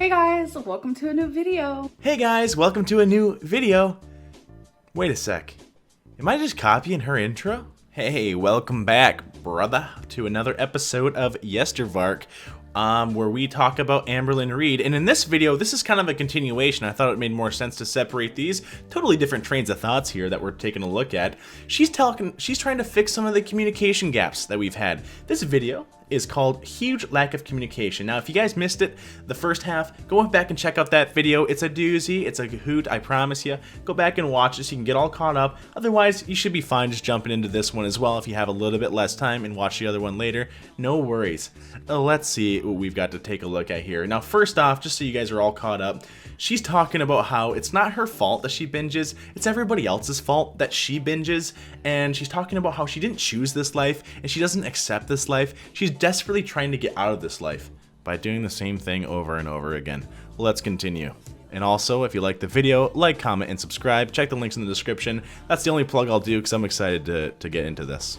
Hey guys, welcome to a new video. Hey guys, welcome to a new video. Wait a sec. Am I just copying her intro? Hey, welcome back, brother, to another episode of Varke, where we talk about Amberlynn Reid. And in this video, this is kind of a continuation. I thought it made more sense to separate these totally different trains of thoughts here that we're taking a look at. She's trying to fix some of the communication gaps that we've had. This video is called Huge Lack of Communication. Now, if you guys missed it, the first half, go back and check out that video. It's a doozy, it's a hoot, I promise you. Go back and watch it so you can get all caught up. Otherwise, you should be fine just jumping into this one as well if you have a little bit less time and watch the other one later. No worries. Let's see what we've got to take a look at here. Now, first off, just so you guys are all caught up, she's talking about how it's not her fault that she binges, it's everybody else's fault that she binges, and she's talking about how she didn't choose this life and she doesn't accept this life. She's desperately trying to get out of this life by doing the same thing over and over again. Let's continue. And also, if you like the video, like, comment, and subscribe. Check the links in the description. That's the only plug I'll do because I'm excited to get into this.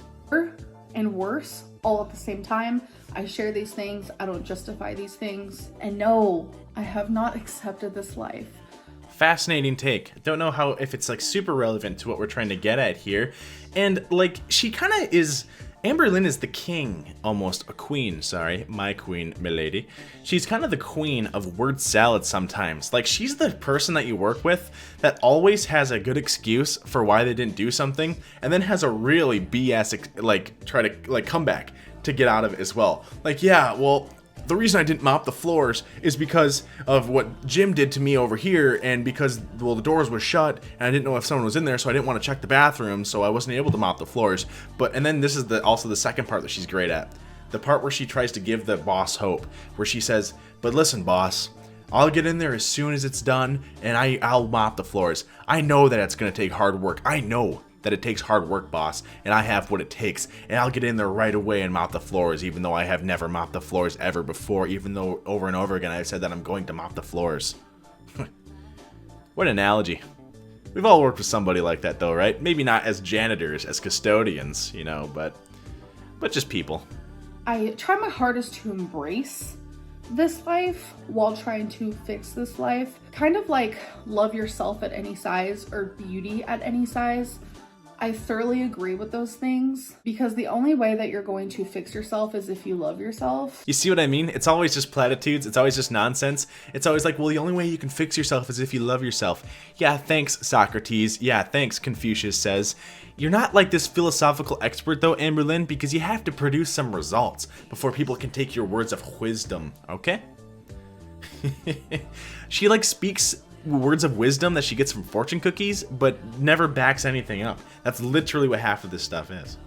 And worse, all at the same time. I share these things, I don't justify these things. And no, I have not accepted this life. Fascinating take. Don't know how, if it's like super relevant to what we're trying to get at here. And like, she kind of is, Amberlynn is the king, almost a queen, sorry, my queen, milady. She's kind of the queen of word salad sometimes. Like, she's the person that you work with that always has a good excuse for why they didn't do something, and then has a really BS, like, try to, like, come back to get out of it as well. Like, yeah, well, the reason I didn't mop the floors is because of what Jim did to me over here, and because, well, the doors were shut and I didn't know if someone was in there, so I didn't want to check the bathroom, so I wasn't able to mop the floors. And then this is also the second part that she's great at. The part where she tries to give the boss hope, where she says, but listen, boss, I'll get in there as soon as it's done and I'll mop the floors. I know that it's going to take hard work. I know that it takes hard work, boss, and I have what it takes, and I'll get in there right away and mop the floors, even though I have never mopped the floors ever before, even though over and over again I've said that I'm going to mop the floors. What an analogy. We've all worked with somebody like that though, right? Maybe not as janitors, as custodians, you know, but just people. I try my hardest to embrace this life while trying to fix this life. Kind of like love yourself at any size or beauty at any size. I thoroughly agree with those things because the only way that you're going to fix yourself is if you love yourself. You see what I mean? It's always just platitudes. It's always just nonsense. It's always like, well, the only way you can fix yourself is if you love yourself. Yeah, thanks, Socrates. Yeah, thanks, Confucius says. You're not like this philosophical expert though, Amberlynn, because you have to produce some results before people can take your words of wisdom, okay? She like speaks words of wisdom that she gets from fortune cookies, but never backs anything up. That's literally what half of this stuff is.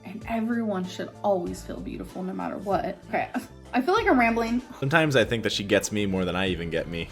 And everyone should always feel beautiful no matter what. Okay, I feel like I'm rambling. Sometimes I think that she gets me more than I even get me.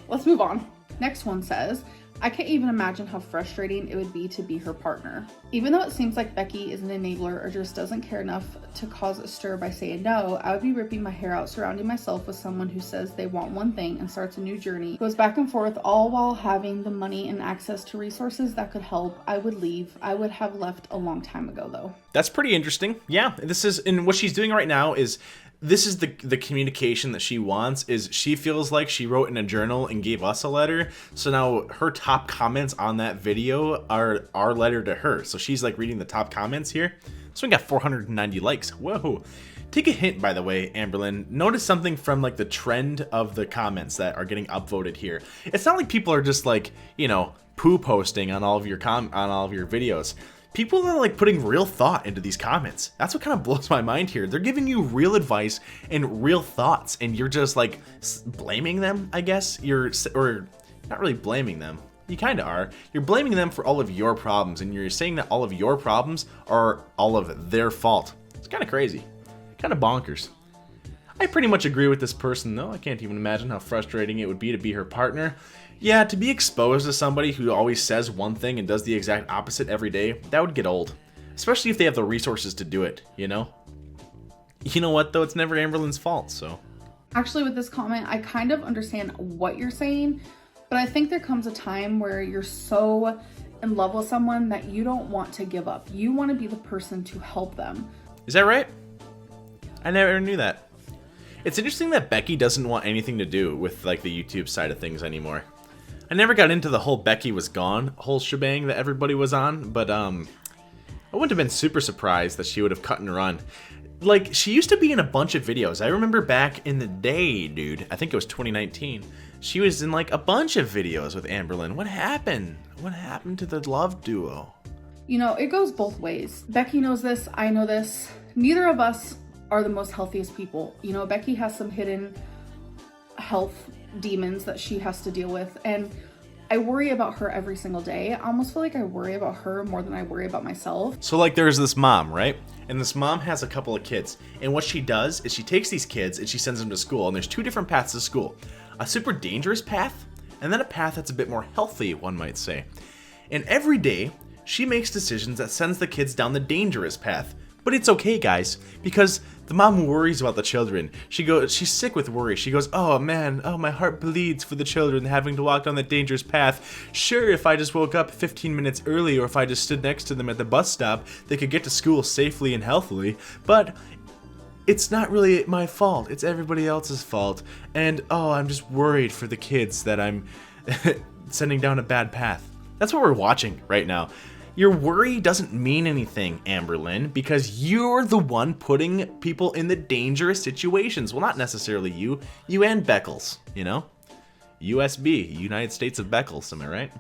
Let's move on. Next one says, I can't even imagine how frustrating it would be to be her partner. Even though it seems like Becky is an enabler or just doesn't care enough to cause a stir by saying no, I would be ripping my hair out surrounding myself with someone who says they want one thing and starts a new journey, goes back and forth, all while having the money and access to resources that could help. I would leave. I would have left a long time ago though. That's pretty interesting. Yeah, this is, and what she's doing right now is, this is the communication that she wants, is she feels like she wrote in a journal and gave us a letter. So now her top comments on that video are our letter to her. So she's like reading the top comments here. So we got 490 likes. Whoa. Take a hint, by the way, Amberlynn. Notice something from like the trend of the comments that are getting upvoted here. It's not like people are just like, you know, poo posting on all of your videos. People are like putting real thought into these comments. That's what kind of blows my mind here. They're giving you real advice and real thoughts, and you're just like blaming them, I guess. Or not really blaming them. You kind of are. You're blaming them for all of your problems, and you're saying that all of your problems are all of their fault. It's kind of crazy. Kind of bonkers. I pretty much agree with this person though. I can't even imagine how frustrating it would be to be her partner. Yeah, to be exposed to somebody who always says one thing and does the exact opposite every day, that would get old. Especially if they have the resources to do it, you know? You know what though, it's never Amberlynn's fault, so. Actually with this comment, I kind of understand what you're saying, but I think there comes a time where you're so in love with someone that you don't want to give up. You want to be the person to help them. Is that right? I never knew that. It's interesting that Becky doesn't want anything to do with like the YouTube side of things anymore. I never got into the whole Becky was gone whole shebang that everybody was on, but I wouldn't have been super surprised that she would have cut and run. Like, she used to be in a bunch of videos. I remember back in the day, dude, I think it was 2019, she was in like a bunch of videos with Amberlynn. What happened? What happened to the love duo? You know, it goes both ways. Becky knows this, I know this. Neither of us are the most healthiest people. You know, Becky has some hidden health demons that she has to deal with, and I worry about her every single day. I almost feel like I worry about her more than I worry about myself. So like there's this mom, right? And this mom has a couple of kids. And what she does is she takes these kids and she sends them to school. And there's two different paths to school. A super dangerous path, and then a path that's a bit more healthy, one might say. And every day, she makes decisions that sends the kids down the dangerous path. But it's okay, guys, because the mom worries about the children. She's sick with worry. She goes, oh man, oh my heart bleeds for the children having to walk down that dangerous path. Sure, if I just woke up 15 minutes early or if I just stood next to them at the bus stop, they could get to school safely and healthily. But it's not really my fault. It's everybody else's fault. And oh, I'm just worried for the kids that I'm sending down a bad path. That's what we're watching right now. Your worry doesn't mean anything, Amberlynn, because you're the one putting people in the dangerous situations. Well, not necessarily you and Beckles, you know? USB, United States of Beckles, am I right?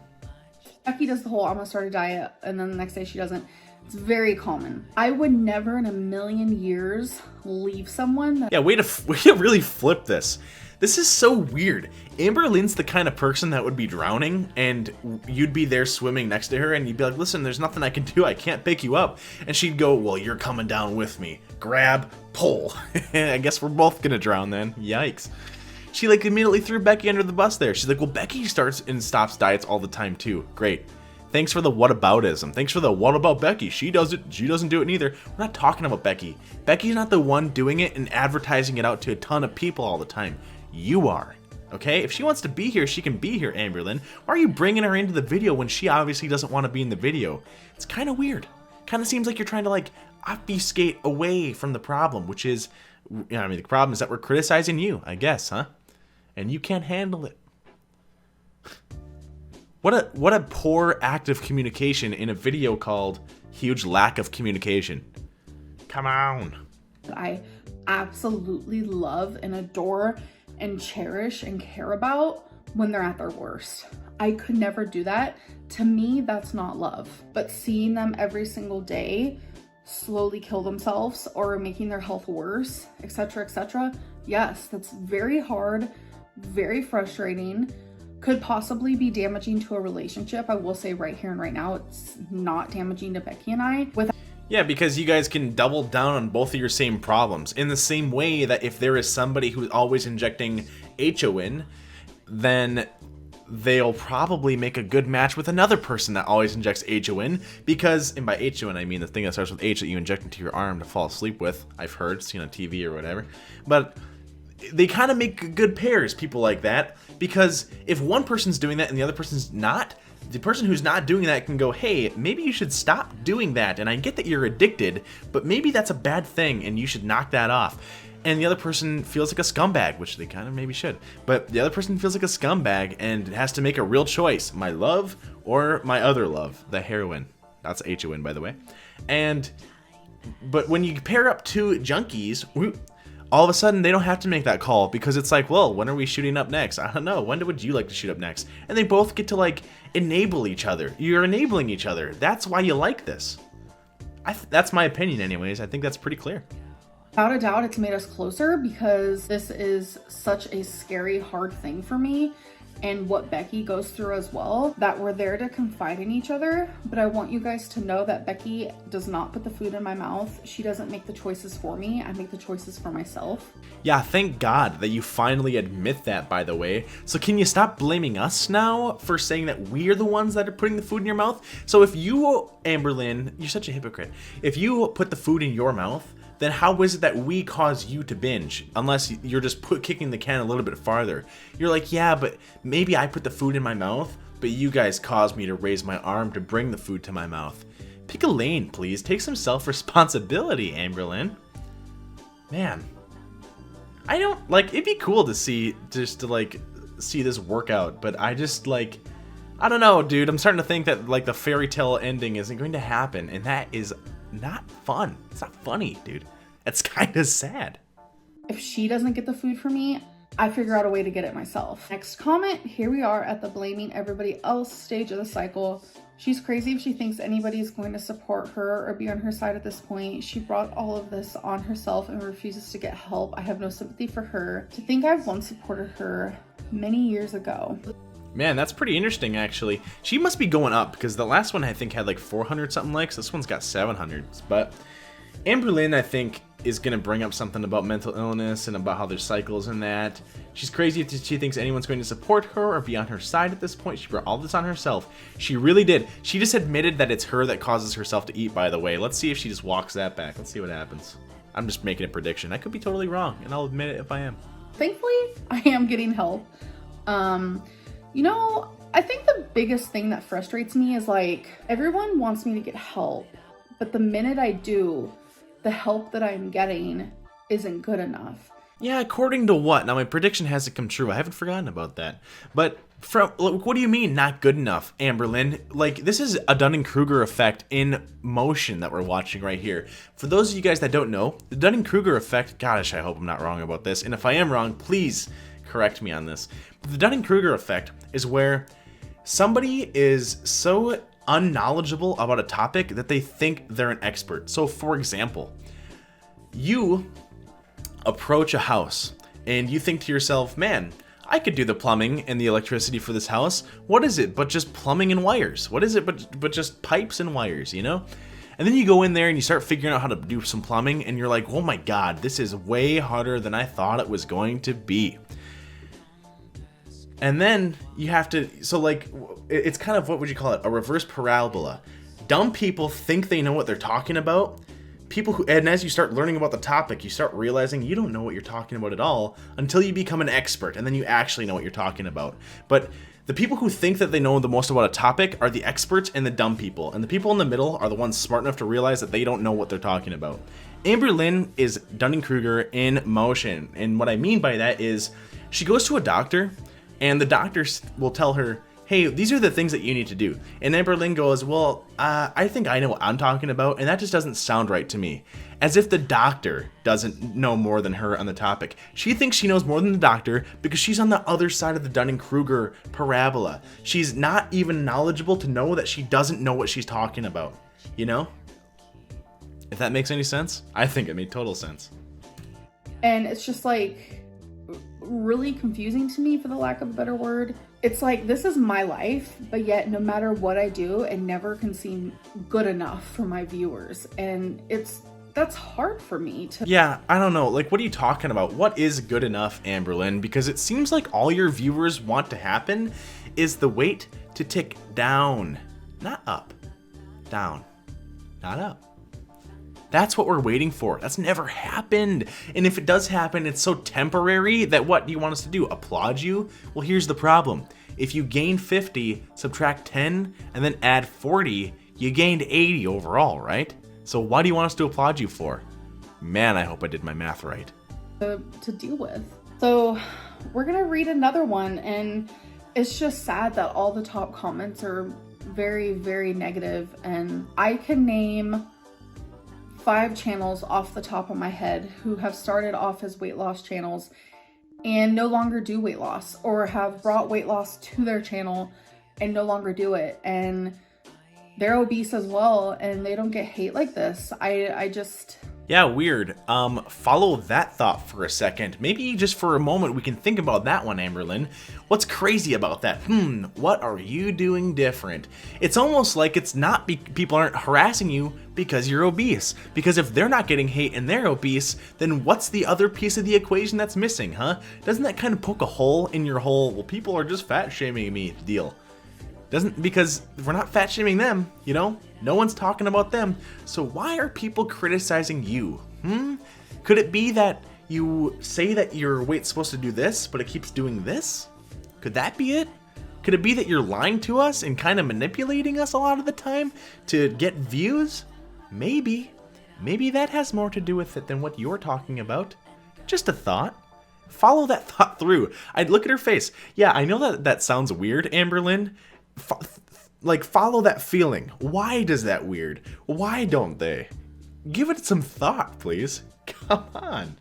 Becky does the whole, I'm gonna start a diet, and then the next day she doesn't. It's very common. I would never in a million years leave someone that— Yeah, way to really flip this. This is so weird. Amberlynn's the kind of person that would be drowning and you'd be there swimming next to her and you'd be like, listen, there's nothing I can do. I can't pick you up. And she'd go, well, you're coming down with me. Grab, pull. I guess we're both gonna drown then. Yikes. She like immediately threw Becky under the bus there. She's like, well, Becky starts and stops diets all the time too. Great. Thanks for the whataboutism. Thanks for the what about Becky? She does it. She doesn't do it neither. We're not talking about Becky. Becky's not the one doing it and advertising it out to a ton of people all the time. You are. Okay? If she wants to be here, she can be here, Amberlynn. Why are you bringing her into the video when she obviously doesn't want to be in the video? It's kind of weird. Kind of seems like you're trying to like obfuscate away from the problem, which is, you know, I mean, the problem is that we're criticizing you, I guess, huh? And you can't handle it. What a poor act of communication in a video called Huge Lack of Communication. Come on. I absolutely love and adore and cherish and care about when they're at their worst. I could never do that. To me, that's not love. But seeing them every single day slowly kill themselves or making their health worse, etc., yes, that's very hard, very frustrating, could possibly be damaging to a relationship. I will say right here and right now, it's not damaging to Becky and I. Yeah, because you guys can double down on both of your same problems. In the same way that if there is somebody who's always injecting HO then they'll probably make a good match with another person that always injects HO because, and by HO I mean the thing that starts with H that you inject into your arm to fall asleep with. I've heard, seen on TV or whatever. But they kind of make good pairs, people like that, because if one person's doing that and the other person's not, the person who's not doing that can go, hey, maybe you should stop doing that. And I get that you're addicted, but maybe that's a bad thing and you should knock that off. And the other person feels like a scumbag, which they kind of maybe should. But the other person feels like a scumbag and has to make a real choice. My love or my other love, the heroin. That's HON, by the way. But when you pair up two junkies, all of a sudden they don't have to make that call because it's like, well, when are we shooting up next? I don't know. When would you like to shoot up next? And they both get to like enable each other. You're enabling each other. That's why you like this. That's my opinion anyways. I think that's pretty clear. Without a doubt, it's made us closer because this is such a scary, hard thing for me and what Becky goes through as well, that we're there to confide in each other. But I want you guys to know that Becky does not put the food in my mouth. She doesn't make the choices for me. I make the choices for myself. Yeah, thank God that you finally admit that, by the way. So can you stop blaming us now for saying that we're the ones that are putting the food in your mouth? So if you, Amberlynn, you're such a hypocrite. If you put the food in your mouth, then how is it that we cause you to binge? Unless you're just kicking the can a little bit farther. You're like, yeah, but maybe I put the food in my mouth, but you guys caused me to raise my arm to bring the food to my mouth. Pick a lane, please. Take some self-responsibility, Amberlynn. Man, I don't, like, it'd be cool to see, just to, like, see this work out, but I just, like, I don't know, dude. I'm starting to think that, like, the fairy tale ending isn't going to happen, and that is not fun. It's not funny, dude. It's kind of sad. If she doesn't get the food for me, I figure out a way to get it myself. Next comment, here we are at the blaming everybody else stage of the cycle. She's crazy if she thinks anybody's going to support her or be on her side at this point. She brought all of this on herself and refuses to get help. I have no sympathy for her. To think I've once supported her many years ago. Man, that's pretty interesting, actually. She must be going up, because the last one, I think, had like 400 something likes. This one's got 700. But Amberlynn, I think, is going to bring up something about mental illness and about how there's cycles in that. She's crazy if she thinks anyone's going to support her or be on her side at this point. She brought all this on herself. She really did. She just admitted that it's her that causes herself to eat, by the way. Let's see if she just walks that back. Let's see what happens. I'm just making a prediction. I could be totally wrong, and I'll admit it if I am. Thankfully, I am getting help. You know, I think the biggest thing that frustrates me is, like, everyone wants me to get help, but the minute I do, the help that I'm getting isn't good enough. Yeah, according to what? Now, my prediction hasn't come true. I haven't forgotten about that. But what do you mean not good enough, Amberlynn? Like, this is a Dunning-Kruger effect in motion that we're watching right here. For those of you guys that don't know, the Dunning-Kruger effect, gosh, I hope I'm not wrong about this. And if I am wrong, please correct me on this. But the Dunning-Kruger effect is where somebody is so unknowledgeable about a topic that they think they're an expert. So, for example, you approach a house and you think to yourself, man, I could do the plumbing and the electricity for this house. What is it but just plumbing and wires? What is it but just pipes and wires, you know? And then you go in there and you start figuring out how to do some plumbing, and you're like, oh my god, this is way harder than I thought it was going to be. And then you have to, so like, it's kind of, what would you call it? A reverse parabola. Dumb people think they know what they're talking about. People who, and as you start learning about the topic, you start realizing you don't know what you're talking about at all until you become an expert, and then you actually know what you're talking about. But the people who think that they know the most about a topic are the experts and the dumb people, and the people in the middle are the ones smart enough to realize that they don't know what they're talking about. Amberlynn is Dunning-Kruger in motion, and what I mean by that is she goes to a doctor, and the doctor will tell her, hey, these are the things that you need to do. And Amberlynn goes, well, I think I know what I'm talking about, and that just doesn't sound right to me. As if the doctor doesn't know more than her on the topic. She thinks she knows more than the doctor because she's on the other side of the Dunning-Kruger parabola. She's not even knowledgeable to know that she doesn't know what she's talking about. You know? If that makes any sense? I think it made total sense. And it's just, like, really confusing to me, for the lack of a better word. It's like, this is my life, but yet no matter what I do, it never can seem good enough for my viewers. And that's hard for me to... Yeah, I don't know. Like, what are you talking about? What is good enough, Amberlynn? Because it seems like all your viewers want to happen is the weight to tick down. Not up. Down. Not up. That's what we're waiting for. That's never happened. And if it does happen, it's so temporary that what do you want us to do? Applaud you? Well, here's the problem. If you gain 50, subtract 10, and then add 40, you gained 80 overall, right? So why do you want us to applaud you for? Man, I hope I did my math right. To deal with. So we're gonna read another one, and it's just sad that all the top comments are very, very negative, and I can name 5 channels off the top of my head who have started off as weight loss channels and no longer do weight loss, or have brought weight loss to their channel and no longer do it, and they're obese as well, and they don't get hate like this. I just... Yeah, weird. Follow that thought for a second. Maybe just for a moment we can think about that one, Amberlynn. What's crazy about that? What are you doing different? It's almost like it's not people aren't harassing you because you're obese. Because if they're not getting hate and they're obese, then what's the other piece of the equation that's missing, huh? Doesn't that kind of poke a hole in your whole, well, people are just fat shaming me deal? Because we're not fat shaming them, you know? No one's talking about them. So why are people criticizing you? Could it be that you say that your weight's supposed to do this, but it keeps doing this? Could that be it? Could it be that you're lying to us and kind of manipulating us a lot of the time to get views? Maybe. Maybe that has more to do with it than what you're talking about. Just a thought. Follow that thought through. I'd look at her face. Yeah, I know that sounds weird, Amberlynn. Follow that feeling. Why does that weird? Why don't they? Give it some thought, please. Come on.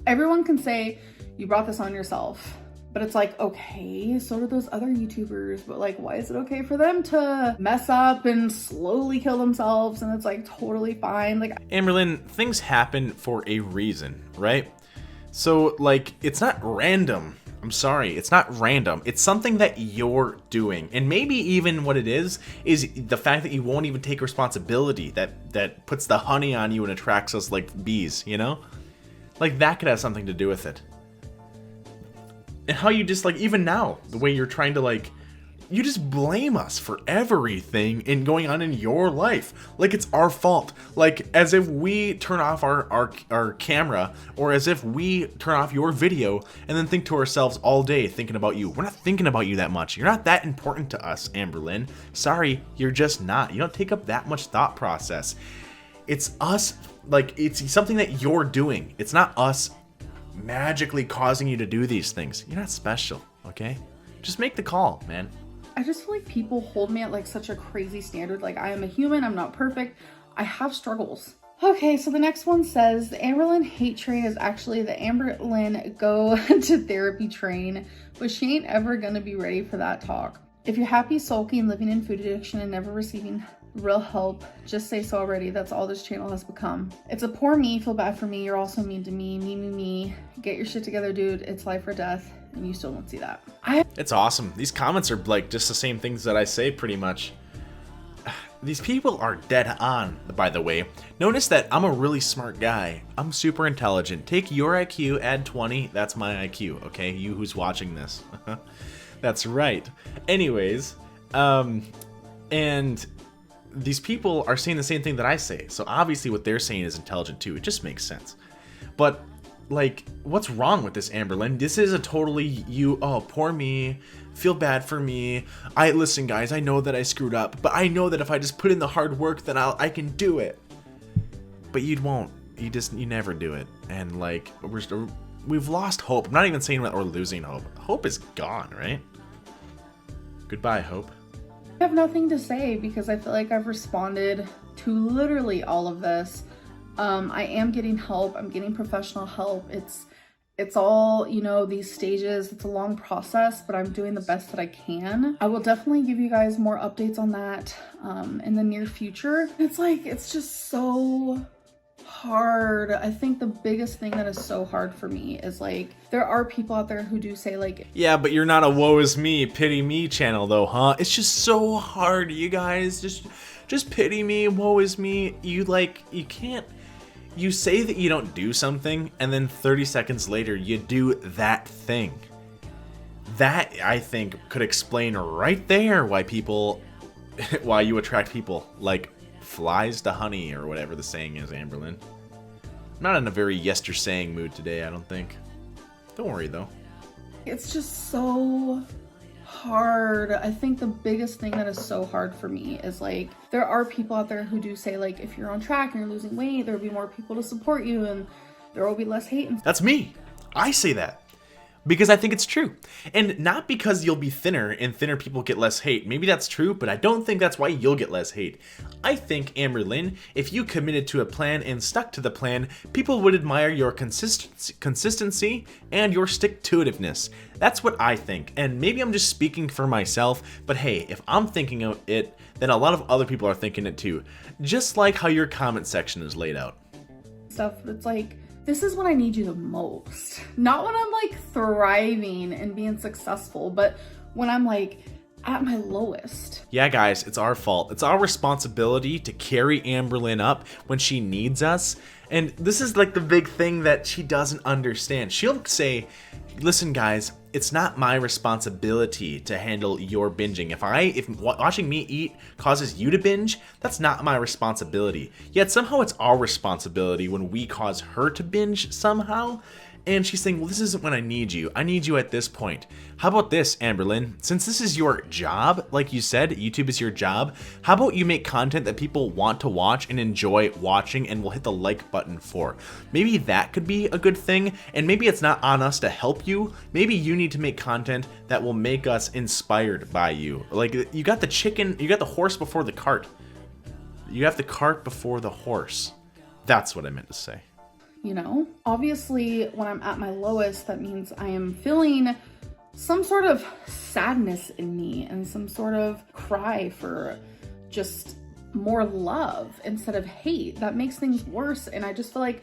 Everyone can say you brought this on yourself, but it's like, okay, so do those other YouTubers, but like, why is it okay for them to mess up and slowly kill themselves? And it's like totally fine. Like, Amberlynn, things happen for a reason, right? So like, it's not random. I'm sorry, it's not random. It's something that you're doing. And maybe even what it is the fact that you won't even take responsibility, that puts the honey on you and attracts us like bees, you know? Like, that could have something to do with it. And how you just, like, even now, the way you're trying to, like, you just blame us for everything going on in your life. Like, it's our fault. Like, as if we turn off our camera, or as if we turn off your video and then think to ourselves all day thinking about you. We're not thinking about you that much. You're not that important to us, Amberlynn. Sorry, you're just not. You don't take up that much thought process. It's us, like, it's something that you're doing. It's not us magically causing you to do these things. You're not special, okay? Just make the call, man. I just feel like people hold me at like such a crazy standard. Like, I am a human, I'm not perfect. I have struggles. Okay, so the next one says the Amberlynn hate train is actually the Amberlynn go to therapy train, but she ain't ever gonna be ready for that talk. If you're happy sulking, living in food addiction, and never receiving real help, just say so already. That's all this channel has become. It's a poor me, feel bad for me, you're also mean to me, me. Get your shit together, dude. It's life or death, and you still don't see that. It's awesome. These comments are like just the same things that I say pretty much. These people are dead on, by the way. Notice that I'm a really smart guy. I'm super intelligent. Take your IQ, add 20, that's my IQ, okay? You who's watching this. That's right. Anyways, and these people are saying the same thing that I say. So obviously what they're saying is intelligent too. It just makes sense. But like, what's wrong with this, Amberlynn? This is a totally oh, poor me, feel bad for me. Listen guys, I know that I screwed up, but I know that if I just put in the hard work, then I can do it. But you won't. You never do it. And like, we've lost hope. I'm not even saying that we're losing hope. Hope is gone, right? Goodbye, hope. I have nothing to say because I feel like I've responded to literally all of this. I am getting help. I'm getting professional help. It's all, you know, these stages. It's a long process, but I'm doing the best that I can. I will definitely give you guys more updates on that in the near future. It's like, it's just so hard. I think the biggest thing that is so hard for me is like, there are people out there who do say like, yeah, but you're not a woe is me, pity me channel though, huh? It's just so hard, you guys. Just pity me, woe is me. You can't. You say that you don't do something, and then 30 seconds later, you do that thing. That, I think, could explain right there why you attract people like flies to honey, or whatever the saying is, Amberlynn. I'm not in a very yester-saying mood today, I don't think. Don't worry, though. It's just so hard. I think the biggest thing that is so hard for me is like, there are people out there who do say like, if you're on track and you're losing weight, there will be more people to support you and there will be less hate. That's me. I say that because I think it's true, and not because you'll be thinner and thinner people get less hate. Maybe that's true, but I don't think that's why you'll get less hate. I think, Amberlynn, if you committed to a plan and stuck to the plan, people would admire your consistency and your stick-to-itiveness. That's what I think, and maybe I'm just speaking for myself, but hey, if I'm thinking of it, then a lot of other people are thinking it too. Just like how your comment section is laid out. Stuff that's like, this is when I need you the most. Not when I'm like thriving and being successful, but when I'm like at my lowest. Yeah, guys, it's our fault. It's our responsibility to carry Amberlynn up when she needs us. And this is like the big thing that she doesn't understand. She'll say, listen guys, it's not my responsibility to handle your binging. If watching me eat causes you to binge, that's not my responsibility. Yet somehow it's our responsibility when we cause her to binge somehow. And she's saying, well, this isn't when I need you. I need you at this point. How about this, Amberlynn? Since this is your job, like you said, YouTube is your job, how about you make content that people want to watch and enjoy watching and will hit the like button for? Maybe that could be a good thing, and maybe it's not on us to help you. Maybe you need to make content that will make us inspired by you. Like, you got the horse before the cart. You have the cart before the horse. That's what I meant to say. You know, obviously when I'm at my lowest, that means I am feeling some sort of sadness in me and some sort of cry for just more love instead of hate. That makes things worse. And I just feel like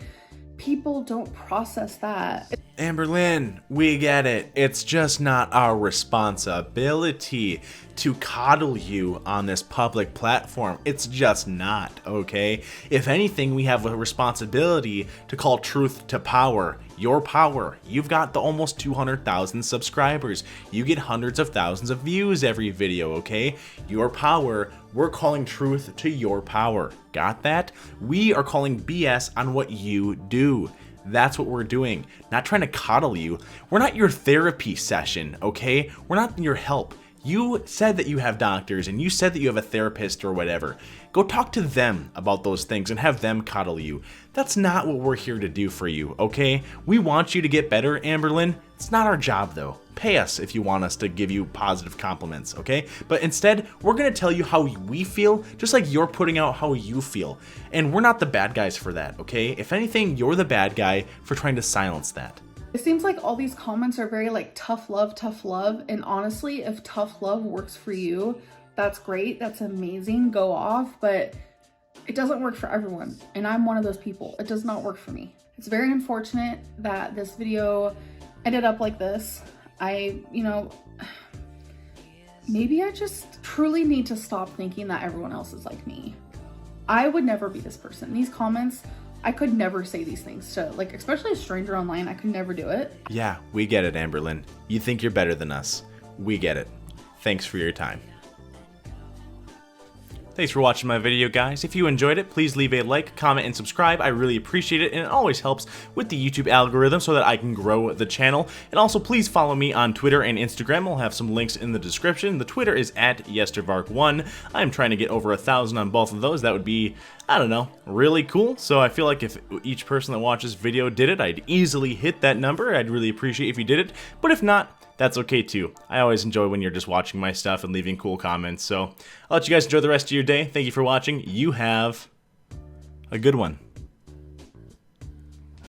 people don't process that. Amberlynn, we get it. It's just not our responsibility to coddle you on this public platform. It's just not, okay? If anything, we have a responsibility to call truth to power. Your power. You've got the almost 200,000 subscribers. You get hundreds of thousands of views every video, okay? Your power. We're calling truth to your power. Got that? We are calling BS on what you do. That's what we're doing. Not trying to coddle you. We're not your therapy session, okay? We're not your help. You said that you have doctors and you said that you have a therapist or whatever. Go talk to them about those things and have them coddle you. That's not what we're here to do for you, okay? We want you to get better, Amberlynn. It's not our job though. Pay us if you want us to give you positive compliments, okay? But instead, we're gonna tell you how we feel, just like you're putting out how you feel. And we're not the bad guys for that, okay? If anything, you're the bad guy for trying to silence that. It seems like all these comments are very like tough love. And honestly, if tough love works for you, that's great. That's amazing. Go off. But it doesn't work for everyone. And I'm one of those people. It does not work for me. It's very unfortunate that this video ended up like this. Maybe I just truly need to stop thinking that everyone else is like me. I would never be this person. These comments, I could never say these things to, like, especially a stranger online. I could never do it. Yeah, we get it, Amberlynn. You think you're better than us. We get it. Thanks for your time. Thanks for watching my video, guys. If you enjoyed it, please leave a like, comment, and subscribe. I really appreciate it, and it always helps with the YouTube algorithm so that I can grow the channel. And also, please follow me on Twitter and Instagram. I'll have some links in the description. The Twitter is at yestervark1. I'm trying to get over 1,000 on both of those. That would be, I don't know, really cool. So I feel like if each person that watches this video did it, I'd easily hit that number. I'd really appreciate if you did it. But if not, that's okay too. I always enjoy when you're just watching my stuff and leaving cool comments. So I'll let you guys enjoy the rest of your day. Thank you for watching. You have a good one.